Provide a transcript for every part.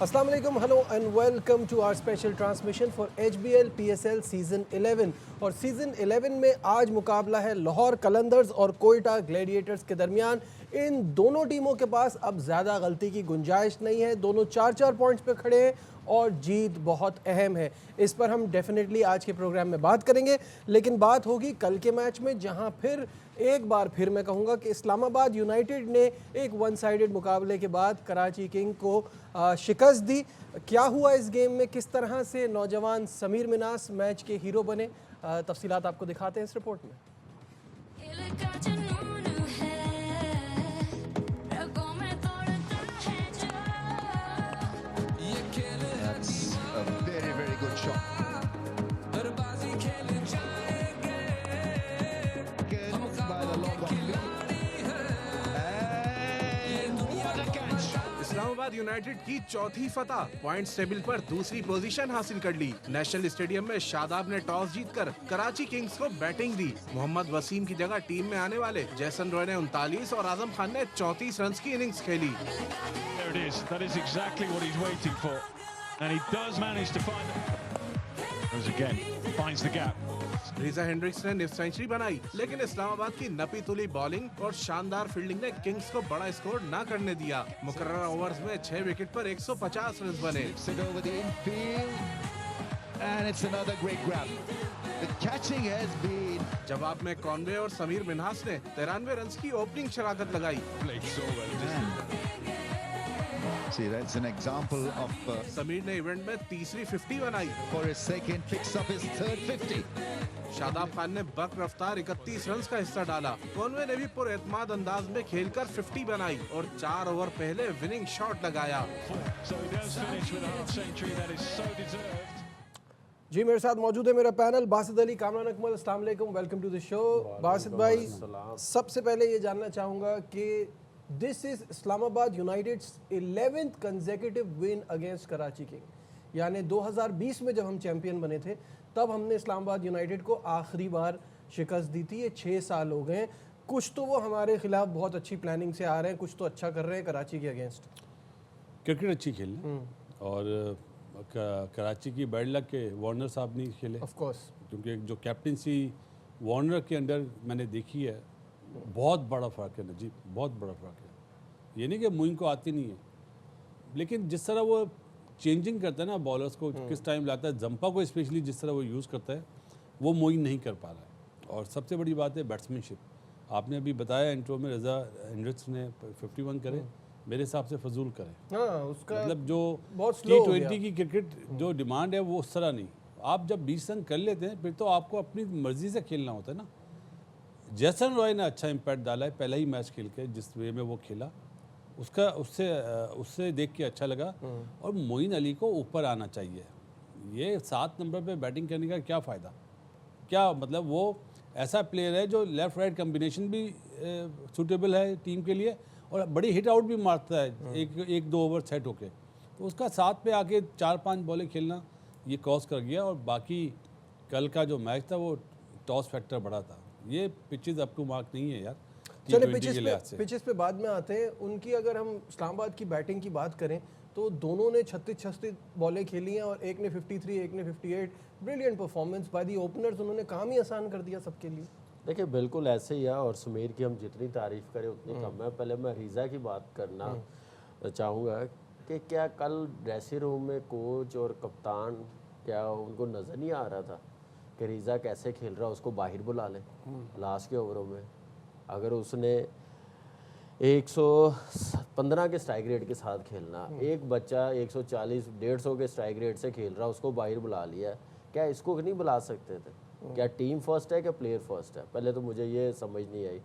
Assalamu alaikum, hello and welcome to our special transmission for HBL PSL season 11 और season 11 में आज मुकाबला है लाहौर कलंदर्स और कोयटा ग्लैडिएटर्स के दरमियान। इन दोनों टीमों के पास अब ज़्यादा गलती की गुंजाइश नहीं है, दोनों 4-4 पॉइंट्स पे खड़े हैं और जीत बहुत अहम है। इस पर हम डेफिनेटली आज के प्रोग्राम में बात करेंगे, लेकिन बात होगी कल के मैच में, जहां फिर एक बार फिर मैं कहूँगा कि इस्लामाबाद यूनाइटेड ने एक वन साइडेड मुकाबले के बाद कराची किंग को शिकस्त दी। क्या हुआ इस गेम में, किस तरह से नौजवान समीर मिनास मैच के हीरो बने, तफसीलात आपको दिखाते हैं इस रिपोर्ट में। इस्लामाबाद यूनाइटेड की चौथी फतह, पॉइंट्स टेबल पर दूसरी पोजीशन हासिल कर ली। नेशनल स्टेडियम में शादाब ने टॉस जीतकर कराची किंग्स को बैटिंग दी। मोहम्मद वसीम की जगह टीम में आने वाले जैसन रॉय ने 39 और आजम खान ने 34 रन की इनिंग्स खेली। रीजा हेंड्रिक्स ने निफ्ट सेंचुरी बनाई, लेकिन इस्लामाबाद की नपी तुली बॉलिंग और शानदार फील्डिंग ने किंग्स को बड़ा स्कोर न करने दिया। मुकर्रर ओवर्स में 6 विकेट पर 150 रन बने। जवाब में कॉनवे और समीर मिन्हास ने 93 रन की ओपनिंग शराकत लगाई। समीर ने इवेंट में तीसरी 50 बनाई। शादाब खान ने बक रफ्तार 31 रन का हिस्सा डाला। कॉनवे ने भी पुरएतमाद अंदाज में खेलकर 50 बनाई और 4 ओवर पहले विनिंग शॉट लगाया। जी, मेरे साथ मौजूद है मेरा पैनल, बासित अली, कामरान अकमल। अस्सलाम वालेकुम, welcome to the show. Basit भाई, सबसे पहले ये जानना चाहूँगा कि this is Islamabad United's 11th consecutive win against Karachi king. यानी 2020 में जब हम चैंपियन बने थे तब हमने इस्लामाबाद यूनाइटेड को आखिरी बार शिकस्त दी थी। ये 6 साल हो गए। कुछ तो वो हमारे खिलाफ बहुत अच्छी प्लानिंग से आ रहे हैं, कुछ तो अच्छा कर रहे हैं कराची के अगेंस्ट। क्रिकेट अच्छी खेल और कराची की बैड लक के वार्नर साहब नहीं खेले, ऑफ कोर्स, क्योंकि जो कैप्टनसी वार्नर के अंडर मैंने देखी है, बहुत बड़ा फ़र्क है नजीब, बहुत बड़ा फ़र्क है। ये नहीं कि मोइन को आती नहीं है, लेकिन जिस तरह वो चेंजिंग करता है ना बॉलर्स को, किस टाइम लाता है, जंपा को स्पेशली जिस तरह वो यूज़ करता है, वो मोइन नहीं कर पा रहा है। और सबसे बड़ी बात है बैट्समैनशिप। आपने अभी बताया इंट्रो में रज़ा हेंड्रिक्स ने 51 करे, मेरे हिसाब से फजूल करे। हाँ, उसका मतलब जो T20 की क्रिकेट जो डिमांड है वो उस तरह नहीं। आप जब 20 रन कर लेते हैं फिर तो आपको अपनी मर्जी से खेलना होता है ना। जैसन रॉय ने अच्छा इम्पैक्ट डाला है पहला ही मैच खेल के, जिस वे में वो खेला उससे देख के अच्छा लगा। और मोइन अली को ऊपर आना चाहिए। ये 7 नंबर पे बैटिंग करने का क्या फ़ायदा, क्या मतलब वो ऐसा प्लेयर है जो लेफ़्ट राइट कम्बिनेशन भी सूटेबल है टीम के लिए और बड़ी हिट आउट भी मारता है एक दो ओवर सेट होके। तो उसका 7 पे आके 4-5 बॉलें खेलना ये कॉज कर गया। और बाकी कल का जो मैच था वो टॉस फैक्टर बड़ा था। ये पिचेस अप टू मार्क नहीं है यार। चले पिचेस पे बाद में आते हैं। उनकी अगर हम इस्लामाबाद की बैटिंग की बात करें तो दोनों ने 36 बॉलें खेली हैं और एक ने 53, एक ने 58। Brilliant performance by the openers, उन्होंने काम ही आसान कर दिया सबके लिए। देखिए बिल्कुल ऐसे ही है और समीर की हम जितनी तारीफ़ करें उतनी कम है। पहले मैं रीज़ा की बात करना चाहूँगा कि क्या कल ड्रेसिंग रूम में कोच और कप्तान क्या उनको नज़र नहीं आ रहा था कि रीज़ा कैसे खेल रहा है, उसको बाहर बुला लें लास्ट के ओवरों में। अगर उसने 115 के स्ट्राइक रेट के साथ खेलना, एक बच्चा 140-150 के स्ट्राइक रेट से खेल रहा, उसको बाहर बुला लिया, क्या इसको नहीं बुला सकते थे? क्या टीम फर्स्ट है क्या प्लेयर फर्स्ट है? पहले तो मुझे ये समझ नहीं आई।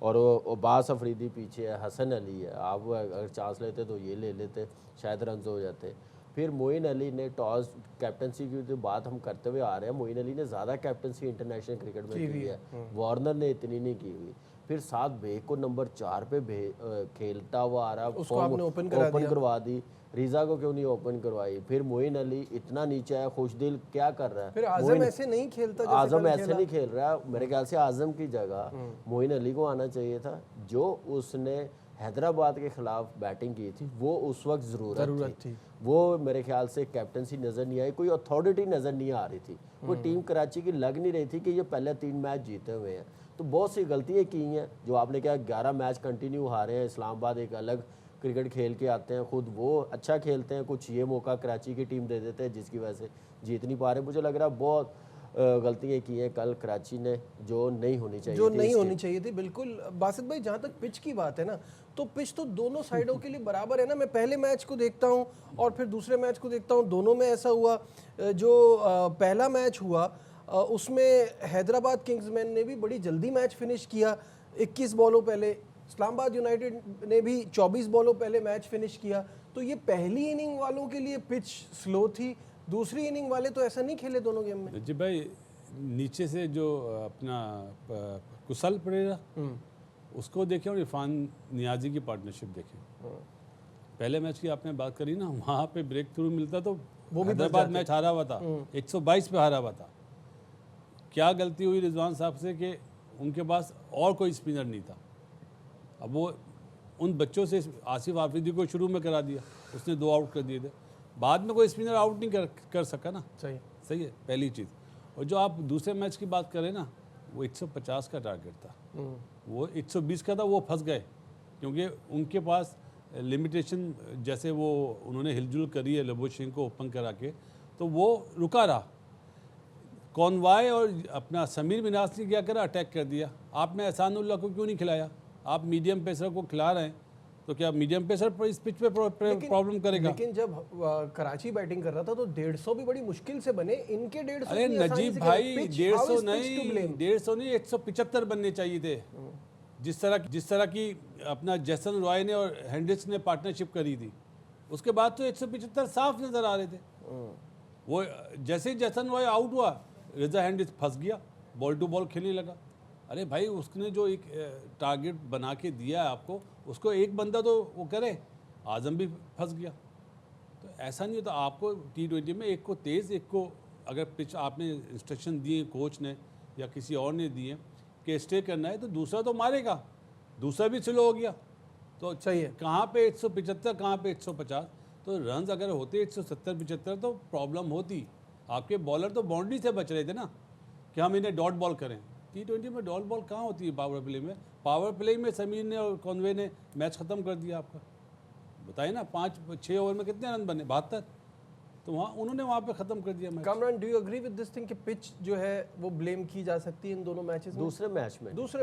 और वो बास अफरीदी पीछे है, हसन अली है, आप अगर चांस लेते तो ये ले लेते, शायद रन हो जाते। फिर मोइन अली ने टॉस कैप्टनसी की जो बात हम करते हुए आ रहे हैं, मोइन अली ने ज़्यादा कैप्टनसी इंटरनेशनल क्रिकेट में की है, वार्नर ने इतनी नहीं की हुई। फिर 7 बेग को नंबर 4 पे खेलता हुआ आ रहा, उसको आपने ओपन करवा दी। रीज़ा को क्यों नहीं ओपन करवाई? फिर मोइन अली इतना नीचे आया, खुशदिल क्या कर रहा है? फिर आजम ऐसे नहीं खेलता, आजम ऐसे नहीं खेल रहा। मेरे ख्याल से आजम की जगह मोइन अली को आना चाहिए था, जो उसने हैदराबाद के खिलाफ बैटिंग की थी वो उस वक्त ज़रूरत थी। वो मेरे ख्याल से कैप्टनसी नज़र नहीं आई, कोई अथॉरिटी नज़र नहीं आ रही थी, कोई टीम कराची की लग नहीं रही थी कि ये पहले 3 मैच जीते हुए हैं। तो बहुत सी गलतियाँ की हैं, जो आपने कहा 11 मैच कंटिन्यू हारे हैं। इस्लामाबाद एक अलग क्रिकेट खेल के आते हैं, खुद वो अच्छा खेलते हैं, कुछ ये मौका कराची की टीम दे देते हैं जिसकी वजह से जीत नहीं पा रहे। मुझे लग रहा है बहुत गलतियाँ की हैं कल कराची ने, जो नहीं होनी चाहिए जो थी नहीं होनी चाहिए थी। बिल्कुल बासित भाई, जहाँ तक पिच की बात है ना, तो पिच तो दोनों साइडों के लिए बराबर है ना। मैं पहले मैच को देखता हूँ और फिर दूसरे मैच को देखता हूँ, दोनों में ऐसा हुआ। जो पहला मैच हुआ उसमें हैदराबाद किंग्समैन ने भी बड़ी जल्दी मैच फिनिश किया, 21 बॉलों पहले। इस्लामाबाद यूनाइटेड ने भी 24 बॉलों पहले मैच फिनिश किया। तो ये पहली इनिंग वालों के लिए पिच स्लो थी, दूसरी इनिंग वाले तो ऐसा नहीं खेले दोनों गेम में। जी भाई, नीचे से जो अपना कुशल परेरा, उसको देखें और इरफान नियाजी की पार्टनरशिप देखें। पहले मैच की आपने बात करी ना, वहाँ पे ब्रेक थ्रू मिलता तो वो भी हैदराबाद मैच हारा हुआ था, 122 पे हारा हुआ था। क्या गलती हुई रिजवान साहब से कि उनके पास और कोई स्पिनर नहीं था। अब वो उन बच्चों से आसिफ आफरीदी को शुरू में करा दिया, उसने 2 आउट कर दिए थे, बाद में कोई स्पिनर आउट नहीं कर सका ना। सही है पहली चीज़। और जो आप दूसरे मैच की बात करें ना, वो 150 का टारगेट था, वो 120 का था, वो फंस गए क्योंकि उनके पास लिमिटेशन, जैसे वो उन्होंने हिलजुल करी है लबोच सिंह को ओपन करा के, तो वो रुका रहा। कॉनवाय और अपना समीर मिनास ने क्या करा, अटैक कर दिया। आपने एहसानुल्लाह को क्यों नहीं खिलाया? आप मीडियम पेसर को खिला रहे हैं, तो क्या मीडियम पेसर पर इस पिच पे प्रॉब्लम करेगा? लेकिन जब कराची बैटिंग कर रहा था तो 150 भी बड़ी मुश्किल से बने, इनके 150। अरे नजीब भाई, 150 नहीं 175 बनने चाहिए थे। जिस तरह की अपना जैसन रॉय ने और हेंड्रिक्स ने पार्टनरशिप करी थी, उसके बाद तो 175 साफ नजर आ रहे थे। वो जैसे ही जैसन रॉय आउट हुआ, रिजा हेंड्रिक्स फंस गया, बॉल टू बॉल खेलने लगा। अरे भाई, उसने जो एक टारगेट बना के दिया है आपको, उसको एक बंदा तो वो करे। आजम भी फंस गया। तो ऐसा नहीं होता। आपको T20 में एक को तेज़, एक को अगर पिच आपने इंस्ट्रक्शन दिए कोच ने या किसी और ने दिए कि स्टे करना है, तो दूसरा तो मारेगा, दूसरा भी स्लो हो गया। तो सही है, कहाँ पे 175, कहाँ पे 150। तो रन्स अगर होते 170-75 तो प्रॉब्लम होती। आपके बॉलर तो बाउंड्री से बच रहे थे ना कि हम इन्हें डॉट बॉल करें। T20 में डॉट बॉल कहाँ होती है? पावर प्ले में, पावर प्ले में समीर ने और कॉनवे ने मैच ख़त्म कर दिया आपका। बताइए ना, 5-6 ओवर में कितने रन बने? 72। तो वहाँ उन्होंने वहाँ पे ख़त्म कर दिया match. Kamran, do you agree with this thing कि पिच जो है वो ब्लेम की जा सकती है इन दोनों मैचेस में? दूसरे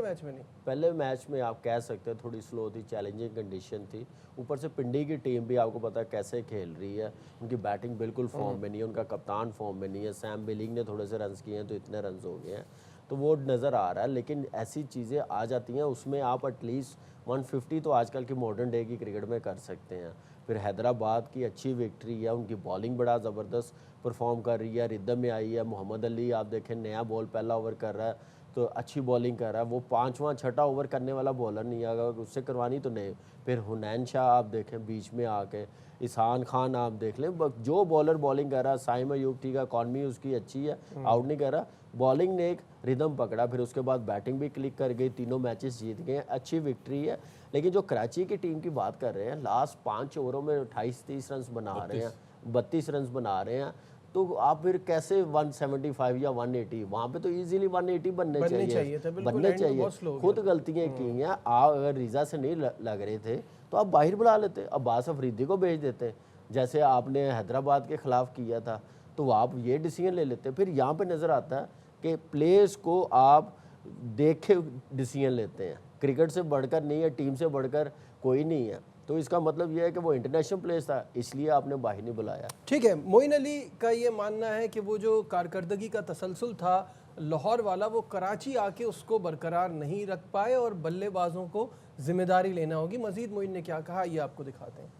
मैच में नहीं। पहले मैच में आप कह सकते हैं थोड़ी स्लो थी, चैलेंजिंग कंडीशन थी। ऊपर से पिंडी की टीम भी आपको पता है कैसे खेल रही है, उनकी बैटिंग बिल्कुल फॉर्म में नहीं है, उनका कप्तान फॉर्म में नहीं है। सैम बिलिंग ने थोड़े से रन्स किए हैं तो इतने रन्स हो गए हैं, तो वो नज़र आ रहा है। लेकिन ऐसी चीज़ें आ जाती हैं, उसमें आप एटलीस्ट 150 तो आजकल की मॉडर्न डे की क्रिकेट में कर सकते हैं। फिर हैदराबाद की अच्छी विक्ट्री है, उनकी बॉलिंग बड़ा ज़बरदस्त परफॉर्म कर रही है, रिदम में आई है। मोहम्मद अली आप देखें, नया बॉल पहला ओवर कर रहा है तो अच्छी बॉलिंग कर रहा है। वो 5वां 6ठा ओवर करने वाला बॉलर नहीं है, अगर उससे करवानी तो नहीं। फिर हुनैन शाह आप देखें बीच में आके, इसान खान आप देख लें, जो बॉलर बॉलिंग कर रहा है। साइम अयूब ठीक है, इकॉनमी उसकी अच्छी है, आउट नहीं कर रहा। बॉलिंग ने एक रिदम पकड़ा, फिर उसके बाद बैटिंग भी क्लिक कर गई, तीनों मैचेस जीत गए, अच्छी विक्ट्री है। लेकिन जो कराची की टीम की बात कर रहे हैं, लास्ट 5 ओवरों में 28-30 रन बना रहे हैं, 32 रन बना रहे हैं, तो आप फिर कैसे 175 या 180? वहाँ पे तो इजीली 180 बनने चाहिए। खुद गलतियाँ की हैं। आप अगर रिजा से नहीं लग रहे थे तो आप बाहर बुला लेते, अब्बास अफरीदी को भेज देते, जैसे आपने हैदराबाद के खिलाफ किया था, तो आप ये डिसीजन ले लेते। फिर यहाँ पे नज़र आता है कि प्लेयर्स को आप देख के डिसीजन लेते हैं, क्रिकेट से बढ़कर नहीं है, टीम से बढ़कर कोई नहीं है। तो इसका मतलब यह है कि वो इंटरनेशनल प्लेयर था, इसलिए आपने बाहर नहीं बुलाया। ठीक है, मोइन अली का ये मानना है कि वो जो कारकर्दगी का तसलसल था लाहौर वाला, वो कराची आके उसको बरकरार नहीं रख पाए और बल्लेबाजों को जिम्मेदारी लेना होगी। मजीद मोइन ने क्या कहा, ये आपको दिखाते हैं।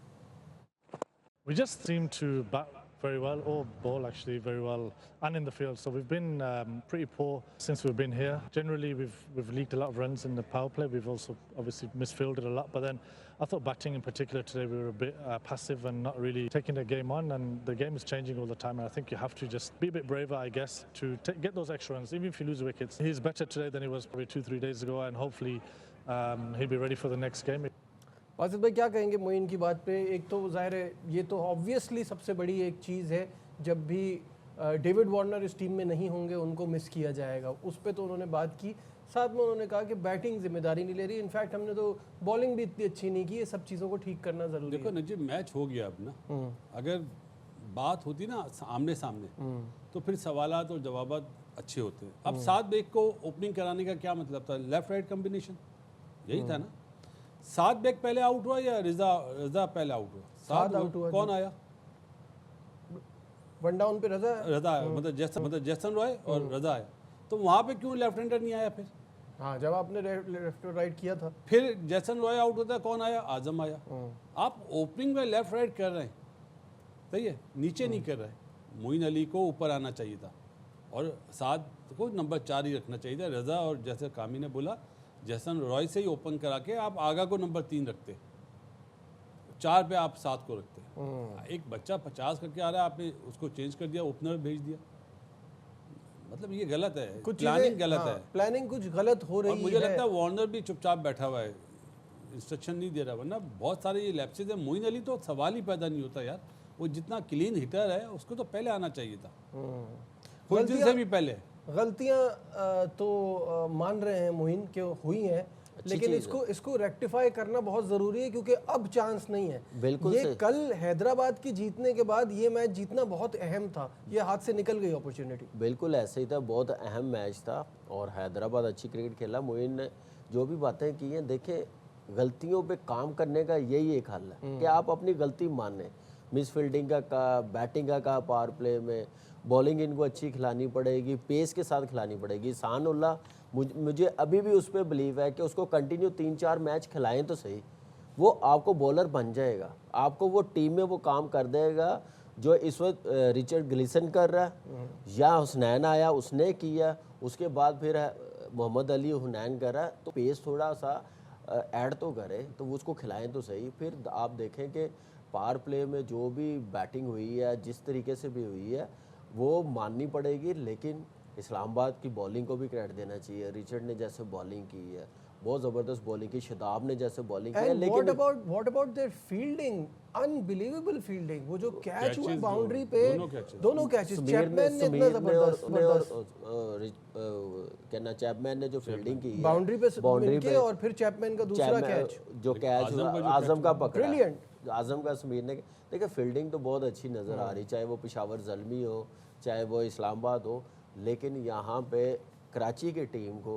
We just seem to bat very well, or bowl actually very well, and in the field. So we've been pretty poor since we've been here. Generally, we've leaked a lot of runs in the power play. We've also obviously misfielded a lot. But then I thought batting in particular today, we were a bit passive and not really taking the game on. And the game is changing all the time. And I think you have to just be a bit braver, I guess, to get those extra runs, even if you lose wickets. He's better today than he was probably 2-3 days ago, and hopefully he'll be ready for the next game. Wasif भाई क्या कहेंगे मोइन की बात पे? एक तो जाहिर है ये तो ऑब्वियसली सबसे बड़ी एक चीज़ है, जब भी डेविड वार्नर इस टीम में नहीं होंगे उनको मिस किया जाएगा, उस पर तो उन्होंने बात की। साथ में उन्होंने कहा कि बैटिंग जिम्मेदारी नहीं ले रही, इनफैक्ट हमने तो बॉलिंग भी इतनी अच्छी नहीं की, ये सब चीज़ों को ठीक करना ज़रूरी देखो नजीब, मैच हो गया अब ना, अगर बात होती ना आमने सामने तो फिर सवालात और जवाबात अच्छे होते हैं। अब 7 बैक को ओपनिंग कराने का क्या मतलब था? लेफ्ट राइट कॉम्बिनेशन यही था ना। 7 बैक पहले आउट हुआ या रजा पहले आउट हुआ? 7 आउट हुआ। कौन आया? वन डाउन पे रजा आया, मतलब जैसन रॉय और रजा आया। तो वहाँ पे क्यों लेफ्ट हैंडर नहीं आया फिर? हाँ, जब आपने लेफ्ट और राइट किया था। फिर जैसन रॉय आउट होता है, कौन आया? आजम आया। आप ओपनिंग में लेफ्ट राइट कर रहे हैं, सही है, नीचे नहीं कर रहे। मोइन अली को ऊपर आना चाहिए था और 7 को नंबर 4 ही रखना चाहिए था। रजा और जैसे कामी ने बोला, जैसन रॉय से ही ओपन करा के आप आगा को नंबर 3 रखते, 4 पे आप 7 को रखते। एक बच्चा 50 करके आ रहा है, आपने उसको चेंज कर दिया, ओपनर भेज दिया। मतलब ये गलत है, कुछ प्लानिंग गलत है। प्लानिंग कुछ गलत हो रही और है। मुझे लगता है वार्नर भी चुपचाप बैठा हुआ है, इंस्ट्रक्शन नहीं दे रहा, वरना बहुत सारे ये लैप्सेज है। मोइन अली तो सवाल ही पैदा नहीं होता यार, वो जितना क्लीन हिटर है उसको तो पहले आना चाहिए था, कुछ दिन से भी पहले। गलतियां तो मान रहे हैं मोइन कि हुई हैं, लेकिन इसको रेक्टिफाई करना बहुत ज़रूरी है, क्योंकि अब चांस नहीं है। बिल्कुल ये कल हैदराबाद की जीतने के बाद ये मैच जीतना बहुत अहम था, ये हाथ से निकल गई अपॉर्चुनिटी। बिल्कुल ऐसे ही था, बहुत अहम मैच था और हैदराबाद अच्छी क्रिकेट खेला। मोइन ने जो भी बातें की हैं, देखें गलतियों पे काम करने का यही एक हल है कि आप अपनी गलती माने। मिस फील्डिंग का बैटिंग का पावर प्ले में, बॉलिंग इनको अच्छी खिलानी पड़ेगी, पेस के साथ खिलानी पड़ेगी। शान-उल्लाह मुझे अभी भी उस पर बिलीव है कि उसको कंटिन्यू 3-4 मैच खिलाएं तो सही, वो आपको बॉलर बन जाएगा, आपको वो टीम में वो काम कर देगा जो इस वक्त रिचर्ड ग्लिसन कर रहा है या हुसनैन आया उसने किया, उसके बाद फिर मोहम्मद अली हुनैन कर रहा है। तो पेस थोड़ा सा ऐड तो करे, तो वो उसको खिलाएं तो सही। फिर आप देखें कि पावर प्ले में जो भी बैटिंग हुई है, जिस तरीके से भी हुई है, वो माननी पड़ेगी। लेकिन इस्लामाबाद की बॉलिंग को भी क्रेडिट देना चाहिए। रिचर्ड ने जैसे बॉलिंग की है, बहुत ज़बरदस्त बॉलिंग की, शादाब ने जैसे बॉलिंग की है। लेकिन what about their fielding, unbelievable fielding. वो जो कैच हुआ बाउंड्री पे, दोनों कैचेस चैपमैन ने इतना जबरदस्त कहना, चैपमैन ने जो फील्डिंग की है बाउंड्री पे और फिर चैपमैन का दूसरा कैच, जो कैच आजम का पकड़ा, ब्रिलियंट आजम का समीर ने। देखिए फील्डिंग तो बहुत अच्छी नज़र आ रही, चाहे वो पेशावर ज़ल्मी हो, चाहे वो इस्लामाबाद हो। लेकिन यहाँ पे कराची की टीम को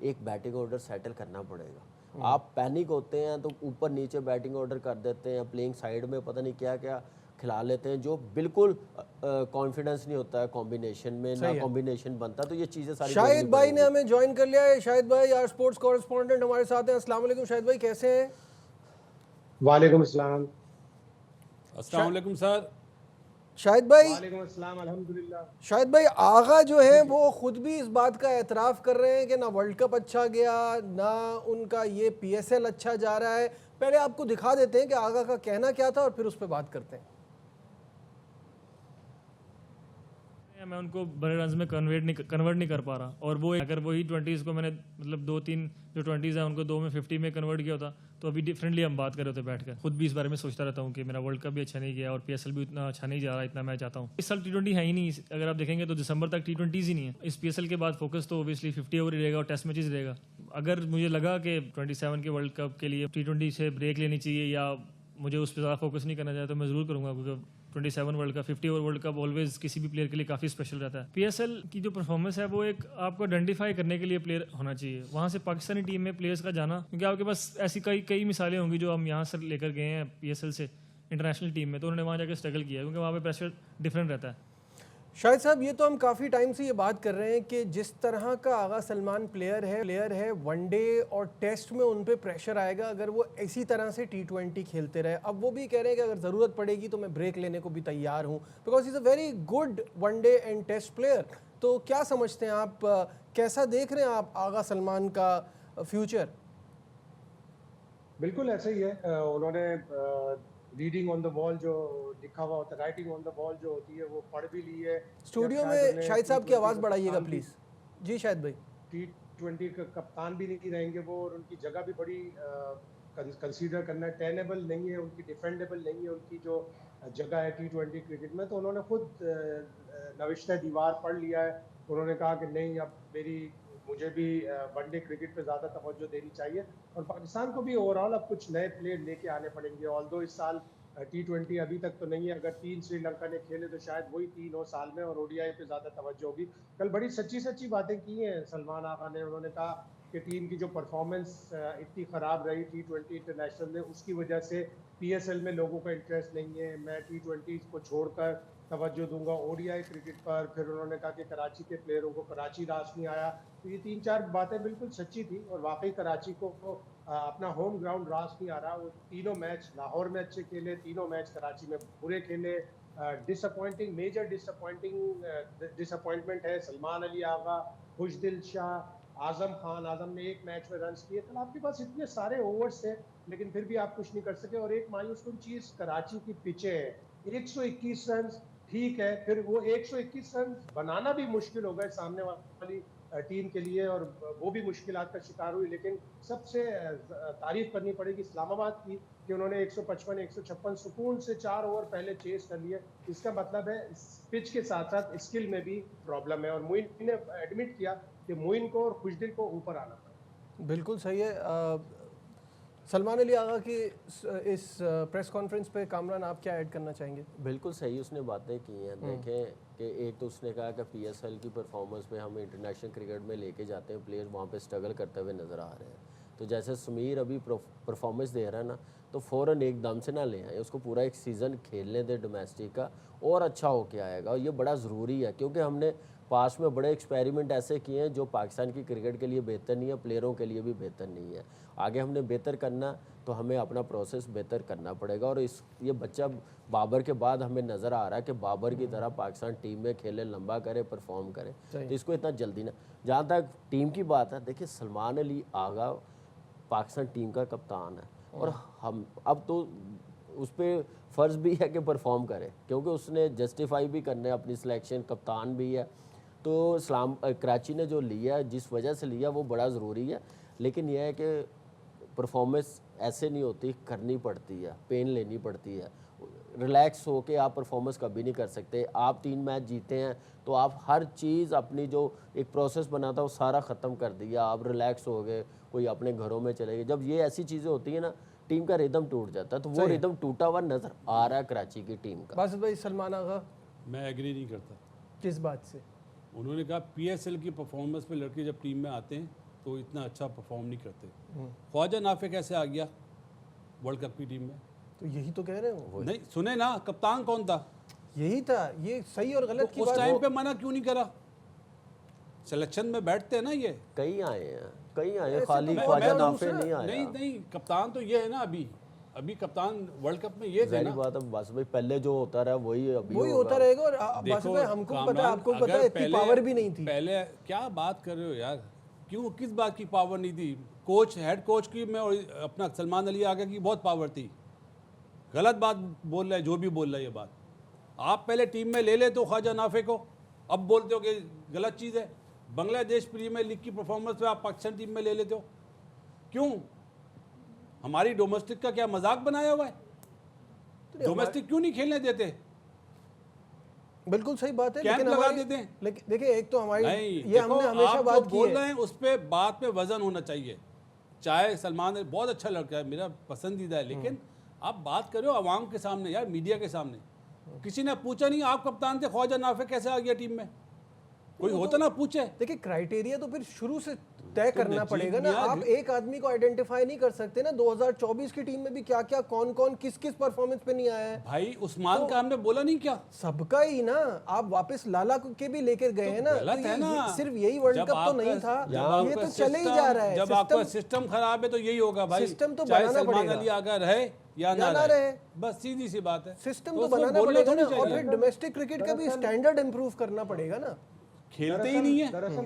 एक बैटिंग ऑर्डर सेटल करना पड़ेगा। आप पैनिक होते हैं तो ऊपर नीचे बैटिंग ऑर्डर कर देते हैं, प्लेइंग साइड में पता नहीं क्या क्या खिला लेते हैं, जो बिल्कुल कॉन्फिडेंस नहीं होता है कॉम्बिनेशन में, ना कॉम्बिनेशन बनता। तो ये चीज़ें सारी। शाहिद भाई ने हमें ज्वाइन कर लिया है। शाहिद भाई यार स्पोर्ट्स कॉरेस्पॉन्डेंट हमारे साथ हैं। अस्सलाम वालेकुम शाहिद भाई, कैसे हैं? वालेकुम अस्सलाम। अस्सलाम वालेकुम सर। शाहिद भाई, वालेकुम अस्सलाम, अल्हम्दुलिल्लाह। शाहिद भाई आगा जो है वो खुद भी इस बात का एतराफ़ कर रहे हैं कि ना वर्ल्ड कप अच्छा गया, ना उनका ये PSL अच्छा जा रहा है। पहले आपको दिखा देते हैं कि आगा का कहना क्या था और फिर उस पर बात करते हैं। मैं उनको बड़े रन्स में कन्वर्ट नहीं कर पा रहा, और वो अगर वही 20s को मैंने मतलब 2-3 जो 20s है उनको 2 में 50 में कन्वर्ट किया होता तो अभी डिफरेंटली हम बात कर रहे होते बैठकर। खुद भी इस बारे में सोचता रहता हूँ कि मेरा वर्ल्ड कप भी अच्छा नहीं गया और PSL भी उतना अच्छा नहीं जा रहा, इतना मैं चाहता हूँ। इस साल T20 है ही नहीं, अगर आप देखेंगे तो दिसंबर तक T20s ही नहीं है। इस PSL के बाद फोकस तो ओबियसली 50 ओवर ही रहेगा और टेस्ट मैचेस रहेगा। अगर मुझे लगा कि 27 के वर्ल्ड कप के लिए T20 से ब्रेक लेनी चाहिए या मुझे उस पर ज़्यादा फोकस नहीं करना चाहिए तो मैं ज़रूर करूँगा, क्योंकि 27 world cup, 50 over world cup always किसी भी प्लेयर के लिए काफ़ी स्पेशल रहता है। PSL की जो परफॉर्मेंस है वो एक आपको आइडेंटिफाई करने के लिए प्लेयर होना चाहिए। वहाँ से पाकिस्तानी टीम में प्लेयर्स का जाना, क्योंकि आपके पास ऐसी कई मिसालें होंगी जो हम यहाँ से लेकर गए हैं PSL से इंटरनेशनल टीम में, तो उन्होंने वहाँ जाकर स्ट्रगल किया, क्योंकि वहाँ पे प्रेशर डिफरेंट रहता है। शाहिद साहब, ये तो हम काफ़ी टाइम से ये बात कर रहे हैं कि जिस तरह का आगा सलमान प्लेयर है वनडे और टेस्ट में उन पे प्रेशर आएगा अगर वो इसी तरह से T20 खेलते रहे। अब वो भी कह रहे हैं कि अगर ज़रूरत पड़ेगी तो मैं ब्रेक लेने को भी तैयार हूँ, because he is a very good one day and test player. तो क्या समझते हैं आप, कैसा देख रहे हैं आप आगा सलमान का फ्यूचर? बिल्कुल ऐसे ही है। उन्होंने रीडिंग ऑन द वॉल जो लिखा हुआ होता है, राइटिंग ऑन द वॉल जो होती है वो पढ़ भी ली है। स्टूडियो में शाहिद साहब की आवाज़ बढ़ाइएगा प्लीज़। जी शाहिद भाई। T20 का कप्तान भी नहीं रहेंगे वो, और उनकी जगह भी बड़ी कंसीडर करना है, टेनेबल नहीं है उनकी, डिफेंडेबल नहीं है उनकी जो जगह है T20 क्रिकेट में। तो उन्होंने खुद नविश्ते दीवार पढ़ लिया है। उन्होंने कहा कि नहीं, अब मुझे भी वनडे क्रिकेट पे ज़्यादा तवज्जो देनी चाहिए, और पाकिस्तान को भी ओवरऑल अब कुछ नए प्लेयर लेके आने पड़ेंगे। ऑल्दो इस साल T20 अभी तक तो नहीं है, अगर 3 श्रीलंका ने खेले तो शायद वही 3 हो साल में, और ODI पे ज़्यादा तवज्जो होगी। कल बड़ी सच्ची सच्ची बातें की हैं सलमान आगा ने। उन्होंने कहा कि टीम की जो परफॉर्मेंस इतनी ख़राब रही T20 इंटरनेशनल में, उसकी वजह से PSL में लोगों का इंटरेस्ट नहीं है, मैं T20 को छोड़कर तवज्जो दूंगा ODI क्रिकेट पर। फिर उन्होंने कहा कि कराची के प्लेयरों को कराची रास नहीं आया। तो ये 3-4 बातें बिल्कुल सच्ची थी, और वाकई कराची को अपना होम ग्राउंड रास नहीं आ रहा। वो तीनों मैच लाहौर में अच्छे खेले, तीनों मैच कराची में बुरे खेले। डिसअपॉइंटिंग, मेजर डिसअपॉइंटमेंट है सलमान अली आगा, खुशदिल शाह, आजम खान। आजम ने एक मैच में रन किए। कल आपके पास इतने सारे ओवर्स थे, लेकिन फिर भी आप कुछ नहीं कर सके। और एक मायूस कुन चीज कराची की पिचे है, 121 रन ठीक है, फिर वो 121 रन बनाना भी मुश्किल हो गए सामने वाली टीम के लिए, और वो भी मुश्किलात का शिकार हुई। लेकिन सबसे तारीफ करनी पड़ेगी इस्लामाबाद की कि उन्होंने 155 156 सुकून से 4 ओवर पहले चेस कर लिए। इसका मतलब है पिच के साथ साथ स्किल में भी प्रॉब्लम है, और मोइन ने एडमिट किया कि मोइन को और खुशदिल को ऊपर आना पड़ा। बिल्कुल सही है। सलमान अली आगा की इस प्रेस कॉन्फ्रेंस पे कामरान आप क्या ऐड करना चाहेंगे? बिल्कुल सही उसने बातें की हैं। देखें कि एक तो उसने कहा कि PSL की परफॉर्मेंस में हम इंटरनेशनल क्रिकेट में लेके जाते हैं, प्लेयर वहाँ पे स्ट्रगल करते हुए नज़र आ रहे हैं। तो जैसे समीर अभी परफॉर्मेंस दे रहा है ना, तो फ़ौरन एकदम से ना ले आए, उसको पूरा एक सीज़न खेलने दे डोमेस्टिक का, और अच्छा होके आएगा। और ये बड़ा ज़रूरी है, क्योंकि हमने पास में बड़े एक्सपेरिमेंट ऐसे किए हैं जो पाकिस्तान की क्रिकेट के लिए बेहतर नहीं है, प्लेयरों के लिए भी बेहतर नहीं है। आगे हमने बेहतर करना तो हमें अपना प्रोसेस बेहतर करना पड़ेगा। और ये बच्चा बाबर के बाद हमें नज़र आ रहा है कि बाबर की तरह पाकिस्तान टीम में खेले, लंबा करे, परफॉर्म करे। तो इसको इतना जल्दी ना, जहाँ तक टीम की बात है, देखिए सलमान अली आगा पाकिस्तान टीम का कप्तान है, और हम अब तो उस पर फ़र्ज़ भी है कि परफॉर्म करे, क्योंकि उसने जस्टिफाई भी करना है अपनी सिलेक्शन, कप्तान भी है। तो कराची ने जो लिया, जिस वजह से लिया, वो बड़ा ज़रूरी है। लेकिन यह है कि परफॉर्मेंस ऐसे नहीं होती, करनी पड़ती है, पेन लेनी पड़ती है। रिलैक्स होके आप परफॉर्मेंस कभी नहीं कर सकते। आप 3 मैच जीते हैं तो आप हर चीज़ अपनी जो एक प्रोसेस बना था वो सारा ख़त्म कर दिया, आप रिलैक्स हो गए, कोई अपने घरों में चले गए। जब ये ऐसी चीज़ें होती हैं ना, टीम का रिदम टूट जाता है। तो वो रिदम टूटा हुआ नज़र आ रहा है कराची की टीम का। बासित भाई, सलमान आगा मैं एग्री नहीं करता। किस बात से? उन्होंने कहा PSL की परफॉर्मेंस पे लड़के जब टीम में आते हैं तो इतना अच्छा परफॉर्म नहीं करते। ख्वाजा नाफे कैसे आ गया वर्ल्ड कप की टीम में? तो यही तो कह रहे हो। नहीं सुने ना, कप्तान कौन था? यही था। ये सही और गलत की उस बात। टाइम पे मना क्यों नहीं करा? सिलेक्शन में बैठते हैं ना ये। कई आए हैं, ऐसे खाली तो ख्वाजा मैं नाफे दूसरा- नहीं आया। नहीं, कप्तान तो ये है ना। अभी कप्तान वर्ल्ड कप में ये थे जाहिर ना। बात है, बस भाई पहले जो होता रहा वही अभी वही होगा। होता रहेगा। और बासित देखो भाई, हमको पता है, कामरान, आपको पता अगर है, इतनी पावर भी नहीं थी। पहले क्या बात कर रहे हो यार? क्यों, किस बात की पावर नहीं थी? कोच, हेड कोच की में, और अपना सलमान अली आगा की बहुत पावर थी। गलत बात बोल रहा है जो भी बोल रहा है ये बात। आप पहले टीम में ले लेते हो ख्वाजा नाफे को, अब बोलते हो कि गलत चीज़ है। बांग्लादेश प्रीमियर लीग की परफॉर्मेंस पे आप पाकिस्तान टीम में ले लेते हो, क्यों? हमारी डोमेस्टिक का क्या मजाक बनाया हुआ है? डोमेस्टिक क्यों नहीं खेलने देते? बिल्कुल सही बात है। कैंप लेकिन लगा हमारी- देते हैं। लेकिन देखिए, एक तो हमारी नहीं, ये देखो, हमने हमेशा आप बात जो की बोल है। रहे हैं उस पे बात पे वजन होना चाहिए। चाहे सलमान बहुत अच्छा लड़का है, मेरा पसंदीदा है, लेकिन आप बात कर रहे हो अवाम के सामने यार, मीडिया के सामने। किसी ने पूछा नहीं आप कप्तान थे, ख्वाजा नाफे कैसे आ गया टीम में? कोई होता ना पूछे। देखिए, क्राइटेरिया तो फिर शुरू से तय करना नजीब पड़ेगा ना। मियां- आप एक आदमी को आइडेंटिफाई नहीं कर सकते ना। 2024 की टीम में भी क्या क्या, कौन कौन, किस किस परफॉर्मेंस पे नहीं आया है। भाई उस्मान का हमने बोला नहीं क्या? सबका ही ना। आप वापस लाला के भी लेकर गए हैं ना। गलत तो है ना। सिर्फ यही वर्ल्ड जब कप तो आपका- नहीं था, जब ये आपका तो चले ही सिस्टम- जा रहा है। जब आपका सिस्टम खराब है तो यही होगा भाई। सिस्टम तो चाहे बनाना सलमान पड़ेगा। अली आगा रहे या ना ना रहे, रहे। बस सीधी सी बात है। सिस्टम तो तो उसमें बनाना बोलना पड़ेगा थोड़ी ना। और चाहिए। फिर डोमेस्टिक क्रिकेट का भी स्टैंडर्ड इंप्रूव करना पड़ेगा ना। खेलते ही नहीं है। दरअसल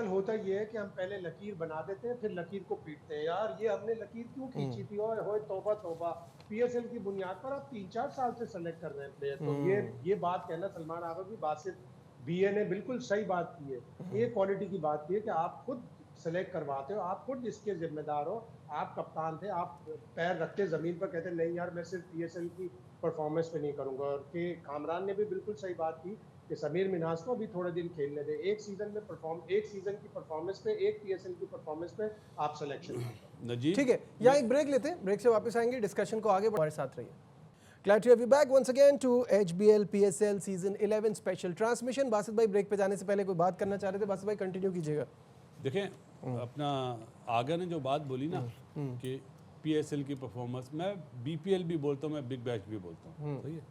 होता ये है कि हम पहले लकीर बना देते हैं, फिर लकीर को पीटते हैं। यार ये हमने लकीर क्यों खींची थी, और होए तौबा तौबा। PSL की बुनियाद पर आप 3-4 साल से सेलेक्ट कर रहे हैं प्लेयर। तो ये बात कहना सलमान आगा की, बासित बीए ने बिल्कुल सही बात की है, ये क्वालिटी की बात की है कि आप खुद सेलेक्ट करवाते हो, आप खुद इसके जिम्मेदार हो, आप कप्तान थे, आप पैर रखते ज़मीन पर, कहते नहीं यार मैं सिर्फ पीएसएल की परफॉर्मेंस पे नहीं करूंगा। और के कामरान ने भी बिल्कुल सही बात की कि समीर मिन्हास को भी थोड़े दिन खेलने दे, एक सीजन की परफॉर्मेंस पे, एक पीएसएल की परफॉर्मेंस पे आप सिलेक्शन नजीब ठीक है, यहाँ एक ब्रेक लेते हैं, ब्रेक से वापस आएंगे, डिस्कशन को आगे हमारे साथ रहिए। Glad to have you back once again to HBL PSL Season 11 special transmission. Basit भाई ब्रेक पे जाने से पहले कोई बात करना चाह रहे थे, बासित भाई कंटिन्यू कीजिएगा। देखें, अपना आगा ने जो बात बोली ना कि पीएसएल की परफॉर्मेंस, मैं बीपीएल भी बोलता हूँ, मैं बिग बैश भी बोलता हूँ, सही है।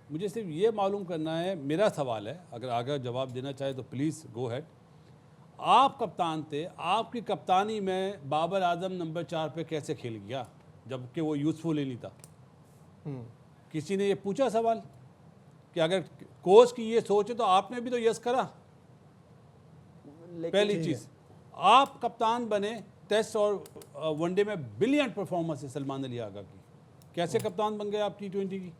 मुझे सिर्फ ये मालूम करना है, मेरा सवाल है, अगर आगा जवाब देना चाहे तो प्लीज़ गो हैड। आप कप्तान थे, आपकी कप्तानी में बाबर आजम नंबर 4 पे कैसे खेल गया जबकि वो यूज़फुल ही नहीं था? किसी ने ये पूछा सवाल कि अगर कोच की ये सोच है तो आपने भी तो यस करा? पहली चीज़, आप कप्तान बने, टेस्ट और वनडे में ब्रिलियंट परफॉर्मेंस है सलमान अली आगा की, कैसे कप्तान बन गए आप T20 की?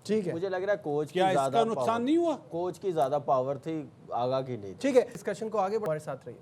ठीक है, मुझे लग रहा है कोच की क्या ज्यादा इसका नुकसान नहीं हुआ? कोच की ज्यादा पावर थी, आगा की नहीं थी। ठीक है, डिस्कशन को आगे हमारे साथ रहिए।